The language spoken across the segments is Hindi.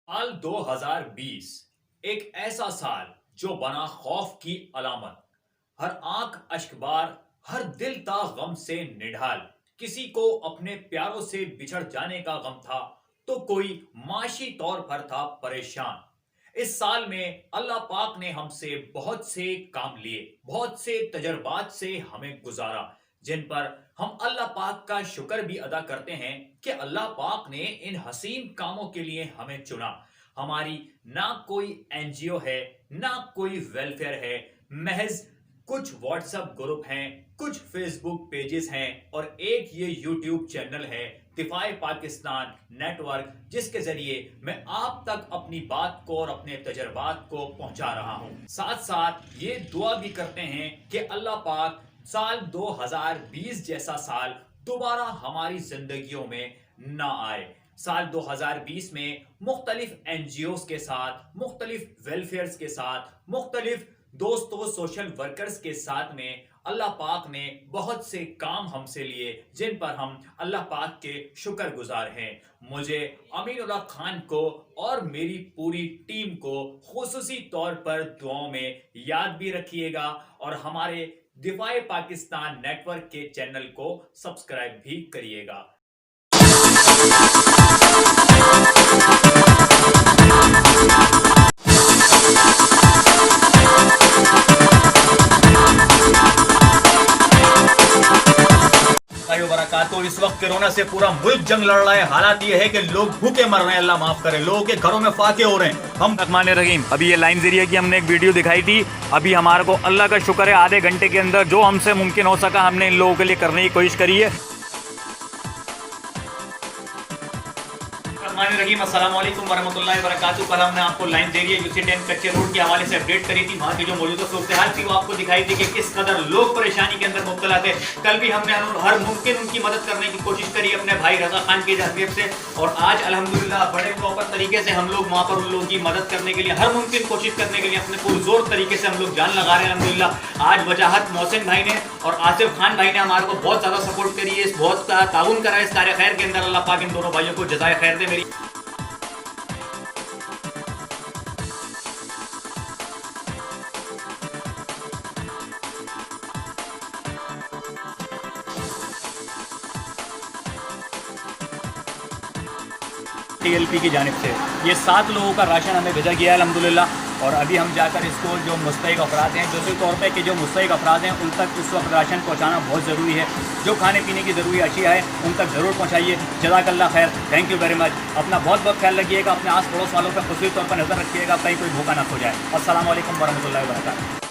साल 2020 एक ऐसा साल जो बना खौफ की अलामत। हर आंख अश्कबार, हर दिल था गम से निढाल। किसी को अपने प्यारों से बिछड़ जाने का गम था, तो कोई माशी तौर पर था परेशान। इस साल में अल्लाह पाक ने हमसे बहुत से काम लिए, बहुत से तजर्बात से हमें गुजारा, जिन पर हम अल्लाह पाक का शुक्र भी अदा करते हैं कि अल्लाह पाक ने इन हसीन कामों के लिए हमें चुना। हमारी ना कोई एनजीओ है, ना कोई वेलफेयर है, महज कुछ व्हाट्सएप ग्रुप हैं, कुछ फेसबुक पेजेस हैं और एक ये यूट्यूब चैनल है दिफाए पाकिस्तान नेटवर्क, जिसके जरिए मैं आप तक अपनी बात को और अपने तजर्बात को पहुंचा रहा हूं। साथ साथ ये दुआ भी करते हैं कि अल्लाह पाक साल 2020 जैसा साल दोबारा हमारी जिंदगियों में ना आए। साल 2020 में मुख्तलिफ एनजीओज के साथ, मुख्तलिफ वेलफेयर्स के साथ, मुख्तलिफ दोस्तों सोशल वर्कर्स के साथ में अल्लाह पाक ने बहुत से काम हमसे लिए, जिन पर हम अल्लाह पाक के शुक्रगुजार हैं। मुझे अमीनुल्लाह खान को और मेरी पूरी टीम को खुसूसी तौर पर दुआओं में याद भी रखिएगा और हमारे दिफाए पाकिस्तान नेटवर्क के चैनल को सब्सक्राइब भी करिएगा। तो इस वक्त कोरोना से पूरा मुल्क जंग लड़ रहा है। हालात ये है कि लोग भूखे मर रहे हैं, अल्लाह माफ करे, लोगों के घरों में फाके हो रहे हैं। हम रहमान रहीम, अभी ये लाइन जरिए की हमने एक वीडियो दिखाई थी। अभी हमारे को अल्लाह का शुक्र है, आधे घंटे के अंदर जो हमसे मुमकिन हो सका हमने इन लोगों के लिए करने की कोशिश करी है। रहीम, अस्सलाम वालेकुम वरहमतुल्लाहि वबरकातुहू। कल हमने आपको लाइन दे रही है यूसी 10 कच्चे रोड के हवाले से अपडेट करी थी। वहाँ की जो मौजूदा सूरत हाल थी वो आपको दिखाई थी कि किस कदर लोग परेशानी के अंदर मुब्तला थे। कल भी हमने हर मुमकिन उनकी मदद करने की कोशिश करी अपने भाई रजा खान की जानिब से, और आज अल्हम्दुलिल्लाह बड़े प्रॉपर तरीके से हम लोग वहाँ पर उन लोगों की मदद करने के लिए, हर मुमकिन कोशिश करने के लिए अपने पुरजोर तरीके से हम लोग जान लगा रहे हैं। अल्हम्दुलिल्लाह आज वजाहत मोहसिन भाई ने और आसिफ खान भाई ने हमारे को बहुत ज़्यादा सपोर्ट करी है, इस बहुत ताउन करा है इस कार्य खैर के अंदर। अल्लाह पाक इन दोनों भाइयों को जज़ाए खैर दे। मेरी टीएलपी की जानिब से ये 7 लोगों का राशन हमें भेजा गया है अल्हम्दुलिल्लाह। और अभी हम जाकर इसको जो मुस्तहिक अफराद हैं, दूसरे तौर पे कि जो मुस्तहिक अफराद हैं उन तक इस वक्त राशन पहुंचाना बहुत ज़रूरी है। जो खाने पीने की ज़रूरी अशिया है उन तक ज़रूर पहुंचाइए। जज़ाकल्लाह खैर, थैंक यू वेरी मच। अपना बहुत बहुत ख्याल रखिएगा, अपने आस पड़ोस वालों पर खुसूसी तौर पर नज़र रखिएगा, कहीं कोई भूखा ना हो जाए। अस्सलाम वालेकुम वरहमतुल्लाहि वबरकातुहू।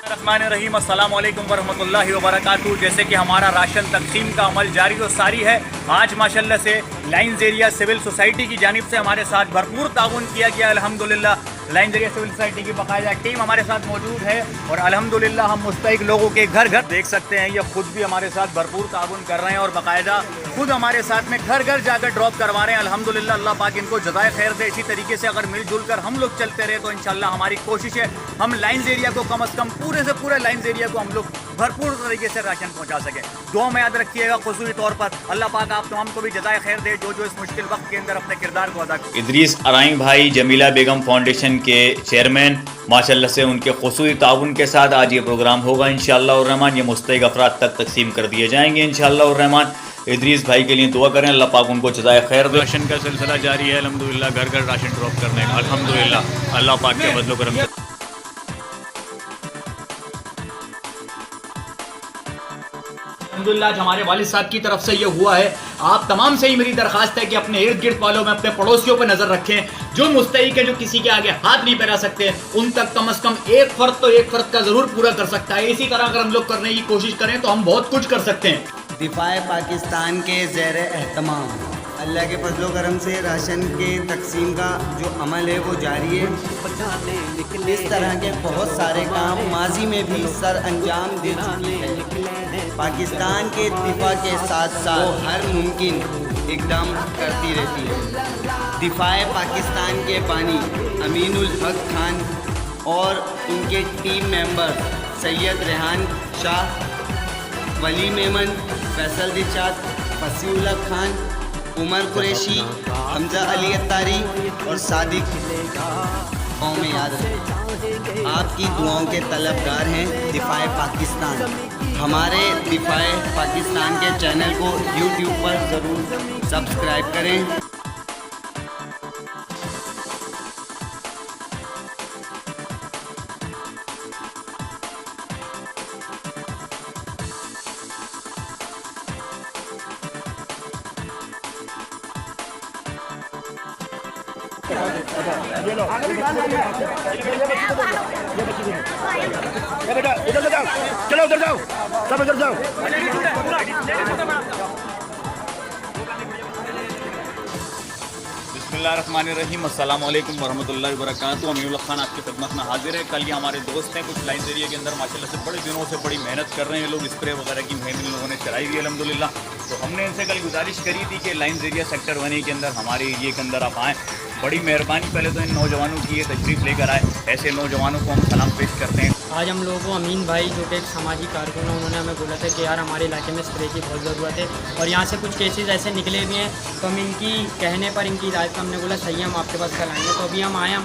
रहमान रहीम, अस्सलाम वालेकुम वरहमतुल्लाहि वबरकातुहू। जैसे कि हमारा राशन तकसीम का अमल जारी व सारी है। आज माशाल्लाह से लाइन्स एरिया सिविल सोसाइटी की जानिब से हमारे साथ भरपूर ताउन किया गया अल्हम्दुलिल्लाह। लाइन्स एरिया सिविल सोसाइटी की बाकायदा टीम हमारे साथ मौजूद है और अल्हम्दुलिल्लाह हम मुस्तहिक लोगों के घर घर देख सकते हैं। ये खुद भी हमारे साथ भरपूर ताउन कर रहे हैं और बाकायदा खुद हमारे साथ में घर घर जाकर ड्रॉप करवा रहे हैं। अल्हम्दुलिल्लाह, अल्लाह पाक इनको जज़ाए खैर दे। इसी तरीके से अगर मिलजुल कर हम लोग चलते रहे तो इंशाल्लाह हमारी कोशिश है हम लाइन्स एरिया को कम अज़ कम पूरे से पूरे लाइन्स एरिया को हम लोग भरपूर तरीके से राशन पहुंचा सके। दुआ में याद रखिएगा खुसूसी तौर पर। अल्लाह पाक आप तमाम को भी जज़ाए खैर दे जो इस मुश्किल वक्त के अंदर अपने किरदार को अदा करे। इदरीस अराई भाई जमीला बेगम फाउंडेशन के चेयरमैन, माशाल्लाह से उनके खुसूसी ताउन के साथ आज ये प्रोग्राम होगा इंशाअल्लाह और रहमान। ये मुस्तहिक अफराद तक तकसीम कर दिए जाएंगे इंशाअल्लाह और रहमान। इदरीस भाई के लिए दुआ करें, अल्लाह पाक उनको जज़ाए खैर दे। राशन का सिलसिला जारी है अल्हम्दुलिल्लाह, घर घर राशन ड्रॉप करने का अल्हम्दुलिल्लाह, अल्लाह पाक के फज़ल व करम से। अल्हम्दुलिल्लाह हमारे वालिद साहब की तरफ से ये हुआ है। आप तमाम से ही मेरी दरखास्त है कि अपने इर्द गिर्द वालों में, अपने पड़ोसियों पर नजर रखें। जो मुस्तहिक है, जो किसी के आगे हाथ नहीं फैला सकते, उन तक कम से कम एक फर्द तो एक फर्द का जरूर पूरा कर सकता है। इसी तरह अगर हम लोग करने की कोशिश करें तो हम बहुत कुछ कर सकते हैं। दिफाए पाकिस्तान के ज़ेर एहतमाम अल्लाह के फजलो करम से राशन के तकसीम का जो अमल है वो जारी है। इस तरह के बहुत सारे काम माजी में भी सर अंजाम दे चुकी है। पाकिस्तान के दिफा के साथ साथ वो हर मुमकिन इकदाम करती रहती है। दिफाए पाकिस्तान के बानी अमीनुल हक खान और उनके टीम मेंबर सैयद रेहान शाह, वली मेमन, फैसल दिलशाद, फसीउल्लाह खान, उमर कुरैशी, हमजा अली अत्तारी और सादिक कौम याद रखें। आपकी दुआओं के तलबगार हैं दिफाए पाकिस्तान। हमारे दिफाए पाकिस्तान के चैनल को यूट्यूब पर ज़रूर सब्सक्राइब करें। बेटा इधर से जाओ, चलो उधर जाओ, सब इधर जाओ। बिस्मिल्लाहिर्रहमानिर्रहीम, अस्सलाम वालेकुम वरहमतुल्लाहि वबरकातुहू। अमीनुल खान आपकी खिदमत में हाजिर है। कल ये हमारे दोस्त हैं कुछ लाइन्स एरिया के अंदर माशाल्लाह से बड़े दिनों से बड़ी मेहनत कर रहे हैं लोग, स्प्रे वगैरह की मुहिम इन लोगों ने चलाई हुई है अल्हम्दुलिल्लाह। तो हमने इनसे कल गुजारिश करी थी कि लाइन्स एरिया सेक्टर 1 के अंदर हमारे एरिए के अंदर आप आएँ। बड़ी मेहरबानी पहले तो इन नौजवानों की ये तशरीफ़ लेकर आए, ऐसे नौजवानों को हम सलाम पेश करते हैं। आज हम लोगों को अमीन भाई जो कि एक सामाजिक कारकुन है, उन्होंने हमें बोला था कि यार हमारे इलाके में स्प्रे की बहुत ज़रूरत है और यहाँ से कुछ केसेस ऐसे निकले भी हैं, तो हम इनकी कहने पर इनकी राय पर हमने बोला सही है हम आपके पास कल आएँगे। तो अभी हम आए।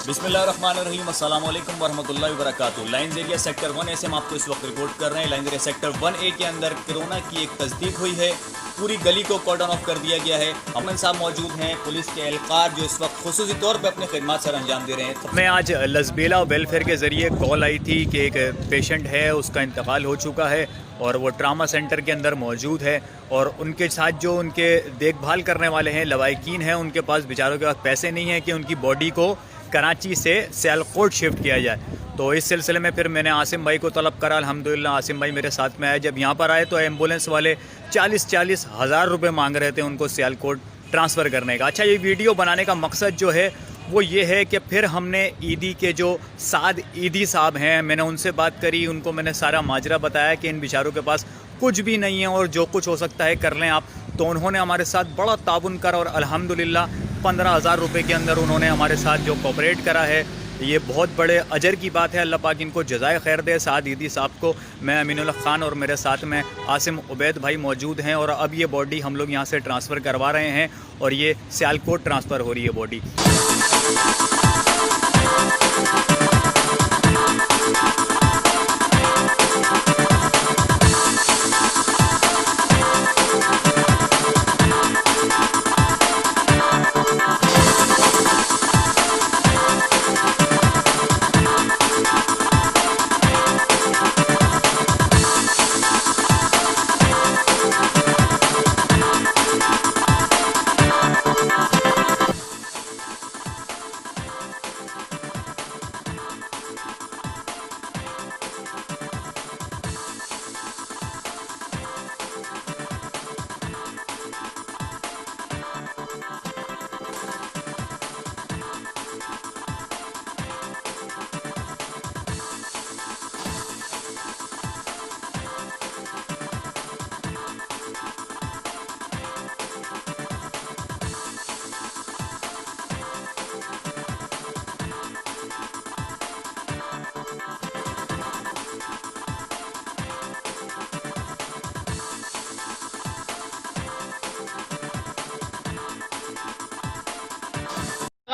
बिस्मिल्लाहिर्रहमानिर्रहीम, अस्सलाम वालेकुम वरहमतुल्लाहि वबरकातुहू। लाइन्स एरिया सेक्टर 1 ऐसे हम आपको इस वक्त रिपोर्ट कर रहे हैं। लाइन्स एरिया सेक्टर 1A के अंदर कोरोना की एक तस्दीक हुई है, पूरी गली को कॉर्डन ऑफ कर दिया गया है। अमन साहब मौजूद हैं, पुलिस के एहलकार जो इस वक्त खुसूसी तौर पर अपने खिदमत सर अंजाम दे रहे हैं। मैं आज लसबेला वेलफेयर के ज़रिए कॉल आई थी कि एक पेशेंट है, उसका इंतकाल हो चुका है और वो ट्रामा सेंटर के अंदर मौजूद है और उनके साथ जो उनके देखभाल करने वाले हैं लवाकिन हैं, उनके पास बेचारों के पास पैसे नहीं हैं कि उनकी बॉडी को कराची से सियालकोट शिफ्ट किया जाए। तो इस सिलसिले में फिर मैंने आसिम भाई को तलब करा। अल्हम्दुलिल्लाह आसिम भाई मेरे साथ में आए। जब यहाँ पर आए तो एम्बुलेंस वाले 40-40 हज़ार रुपये मांग रहे थे उनको सियालकोट ट्रांसफ़र करने का। अच्छा, ये वीडियो बनाने का मकसद जो है वो ये है कि फिर हमने ईदी के जो साद ईदी साहब हैं, मैंने उनसे बात करी, उनको मैंने सारा माजरा बताया कि इन बेचारों के पास कुछ भी नहीं है और जो कुछ हो सकता है कर लें आप। तो उन्होंने हमारे साथ बड़ा ताउन करा और अल्हम्दुलिल्लाह 15,000 रुपये के अंदर उन्होंने हमारे साथ जो कोऑपरेट करा है, ये बहुत बड़े अजर की बात है। अल्लाह पाक इनको जज़ाए खैर दे। साद ईदी साहब को मैं अमीनुल खान और मेरे साथ में आसिम उबैद भाई मौजूद हैं और अब ये बॉडी हम लोग यहाँ से ट्रांसफ़र करवा रहे हैं और ये सियालकोट ट्रांसफ़र हो रही है बॉडी।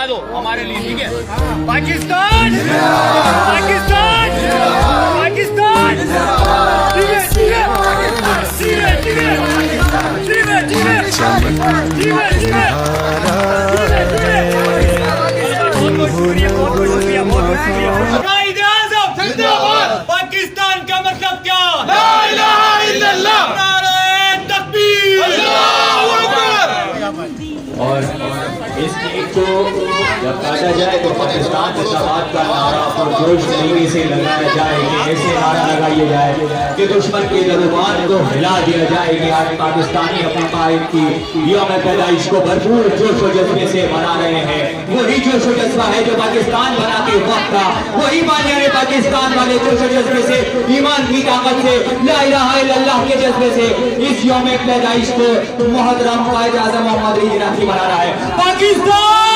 दो हमारे लिए, ठीक है। पाकिस्तान पाकिस्तान पाकिस्तान, ठीक है ठीक है ठीक है ठीक है ठीक है ठीक है ठीक है ठीक है। बहुत शुक्रिया, बहुत शुक्रिया, बहुत शुक्रिया। कायद-ए-आज़म जिंदाबाद। पाकिस्तान का मतलब क्या? ला इलाहा इल्लल्लाह। नारे तकबीर, अल्लाहू अकबर। और इस केक को जब काटा जाए तो पाकिस्तान जिंदाबाद का नारा पुरजोश तरीके से लगाया जाए कि ऐसे नारा लगाया जाए कि दुश्मन के दरबार को हिला दिया जाए कि आज पाकिस्तानी अपने कायद की यौम पैदाइश को भरपूर जोश व जज्बे से मना रहे हैं। वही जोश व जज्बा है जो पाकिस्तान बना के वक्त था, वही बानियाने पाकिस्तान वाले जोश व जज्बे से, ईमान की ताकत से, ला इलाहा इल्लल्लाह के जज्बे से इस यौम पैदाइश को मोहतरम कायद आज़म मोहम्मद रज़ी राठी मना रहा है। पाकिस्तान